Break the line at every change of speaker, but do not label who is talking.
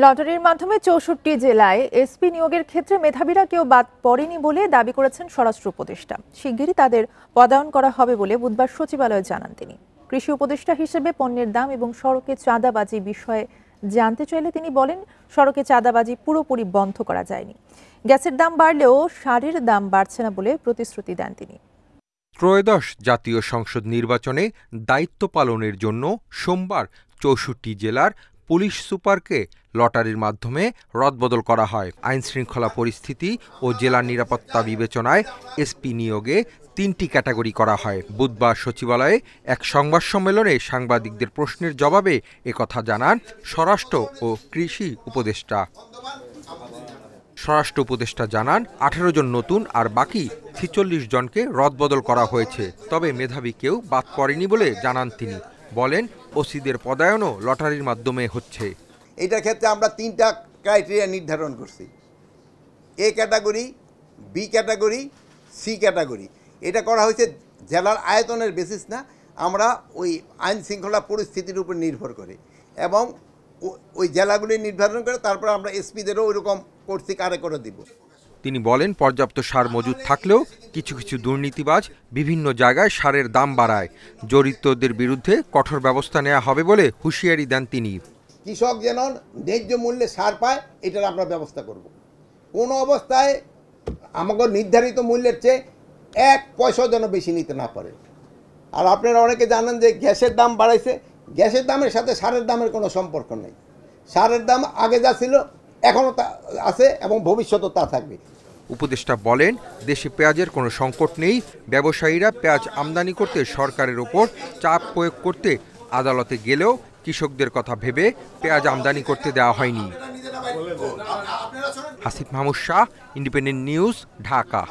লটারির মাধ্যমে ৬৪ জেলায় এসপি নিয়োগের ক্ষেত্রে মেধাবীরা কেউ বাদ পড়েনি বলে দাবি করেছেন স্বরাষ্ট্র উপদেষ্টা। শিগগিরই তাদের পদায়ন করা হবে বলে বুধবার সচিবালয়ে জানান তিনি। কৃষি উপদেষ্টা হিসেবে পণ্যের দাম এবং সড়কে চাঁদাবাজি বিষয়ে জানতে চাইলে তিনি বলেন, সড়কে চাঁদাবাজি পুরোপুরি বন্ধ করা যায়নি। গ্যাসের দাম বাড়লেও সারের দাম বাড়ছে না বলে প্রতিশ্রুতি দেন তিনি।
ত্রয়োদশ জাতীয় সংসদ নির্বাচনে দায়িত্ব পালনের জন্য সোমবার ৬৪ জেলার পুলিশ সুপারকে লটারির মাধ্যমে রদবদল করা হয়। আইনশৃঙ্খলা পরিস্থিতি ও জেলার নিরাপত্তা বিবেচনায় এসপি নিয়োগে ৩টি ক্যাটাগরি করা হয়। বুধবার সচিবালয়ে এক সংবাদ সম্মেলনে সাংবাদিকদের প্রশ্নের জবাবে একথা জানান স্বরাষ্ট্র ও কৃষি উপদেষ্টা। স্বরাষ্ট্র উপদেষ্টা জানান, ১৮ জন নতুন আর বাকি ৪৬ জনকে রদবদল করা হয়েছে। তবে মেধাবী কেউ বাদ পড়েনি বলে জানান তিনি। বলেন, ওসিদের পদায়নও লটারির মাধ্যমে হচ্ছে।
এটার ক্ষেত্রে আমরা 3টা ক্রাইটেরিয়া নির্ধারণ করছি: A category, B category, C category. এটা করা হয়েছে জেলার আয়তনের বেসিস না, আমরা ওই আইন শৃঙ্খলা পরিস্থিতির উপর নির্ভর করে এবং ওই জেলাগুলি নির্ধারণ করে তারপর আমরা এসপিদেরও ওইরকম কর্তৃক আরে করে দিব।
তিনি বলেন, পর্যাপ্ত সার মজুদ থাকলেও কিছু কিছু দুর্নীতিবাজ বিভিন্ন জায়গায় সারের দাম বাড়ায়। জড়িতদের বিরুদ্ধে কঠোর ব্যবস্থা নেওয়া হবে বলে হুঁশিয়ারি দেন তিনি।
কৃষক যেন ন্যায্য মূল্যে সার পায়, এটার আমরা ব্যবস্থা করব। কোনো অবস্থায় আমাকে নির্ধারিত মূল্যের চেয়ে 1 পয়সাও যেন বেশি নিতে না পারে। আর আপনারা অনেকে জানেন যে গ্যাসের দাম বাড়াইছে। গ্যাসের দামের সাথে সারের দামের কোনো সম্পর্ক নেই। সারের দাম আগে যা ছিল এখনও তা আছে এবং ভবিষ্যতেও তা থাকবে।
উপদেষ্টা বলেন, দেশে পেঁয়াজের কোনো সংকট নেই। ব্যবসায়ীরা পেঁয়াজ আমদানি করতে সরকারের ওপর চাপ প্রয়োগ করতে আদালতে গেলেও কৃষকদের কথা ভেবে পেঁয়াজ আমদানি করতে দেওয়া হয়নি। Hasif Mahmud Shah, independent news, Dhaka.